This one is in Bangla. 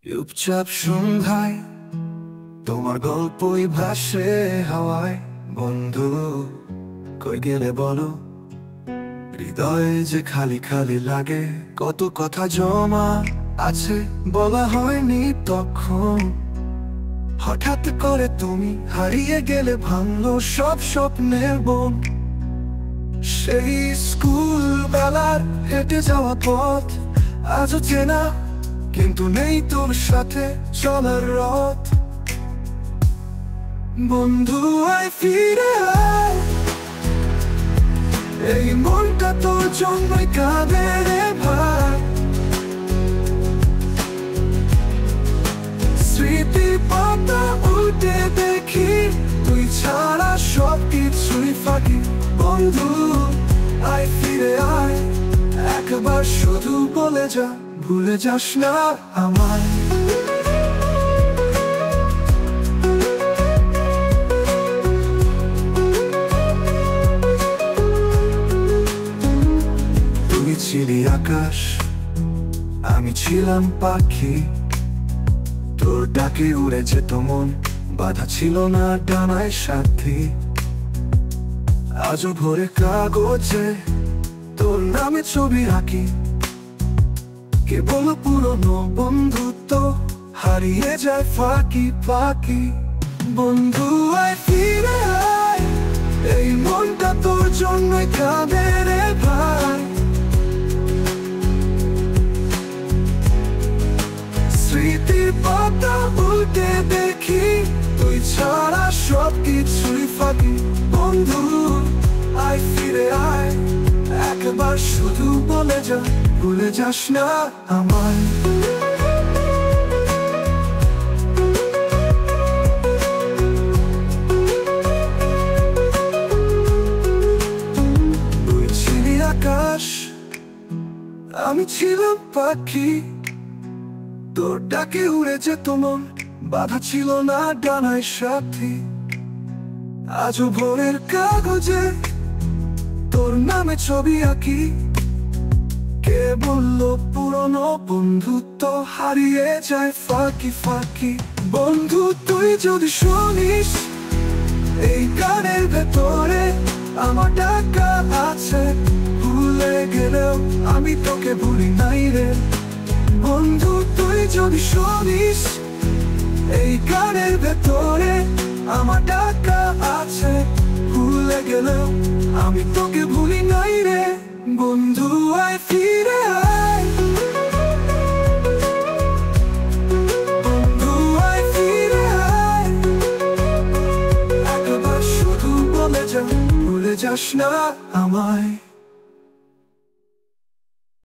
চুপচাপ সন্ধ্যায় তোমার গল্পই ভাসে হাওয়ায়। বন্ধু কই গেলে বলো, হৃদয়ে যে খালি খালি লাগে। কত কথা জমা আছে বলা হয়নি তখন, হঠাৎ করে তুমি হারিয়ে গেলে ভাঙলো সব স্বপ্নের বন। সেই স্কুল বেলার হেঁটে যাওয়া পথ আজও চেনা, কিন্তু নেই তোর সাথে চলার রথ। বন্ধু আয় ফিরে আয়, এই মনটা তোর জন্যই কাঁদে রে ভাই। স্মৃতি পাতা উল্টে দেখি তুই ছাড়া সব কিছুই ফাঁকি। বন্ধু আয় ফিরে আয়, একবার শুধু বলে যা, ভুলে যাস না আমায়। তুই ছিলি আকাশ, আমি ছিলাম পাখি, তোর ডাকে উড়ে যেত মন, বাধা ছিল না ডানায় সাথী। আজও ভোরে কাগজে তোর নামে ছবি আঁকি, কেবল পুরনো বন্ধুত্ব হারিয়ে যায় ফাঁকি ফাঁকি। বন্ধু আয় ফিরে আয়, এই মনটা তোর জন্যই কাঁদে রে ভাই। স্মৃতির পাতা উল্টে দেখি তুই ছাড়া সব কিছুই ফাঁকি। বন্ধু আয় ফিরে আয়, একবার শুধু বলে যা, ভুলে যাস না আমায়। তুই ছিলি আকাশ, আমি ছিলাম পাখি, তোর ডাকে উড়ে যেত মন, বাধা ছিল না ডানায় সাথী। আজও ভোরের কাগজে তোর নামে ছবি আঁকি, কে বললো পুরনো বন্ধুত্ব হারিয়ে যায় ফাঁকি ফাঁকি। বন্ধু তুই যদি শুনিস, এই গানের ভেতরে আমার ডাকা আছে, ভুলে গেলেও আমি তোকে ভুলি নাই রে। বন্ধু তুই যদি শুনিস, এই গানের ভেতরে আমার ডাকা আছে, ভুলে গেলেও আমি তোকে ভুলি নাই রে। বন্ধু আয় ফিরে আয়, বন্ধু আয় ফিরে আয়, একবার শুধু বলে যা, ভুলে যাস না আমায়।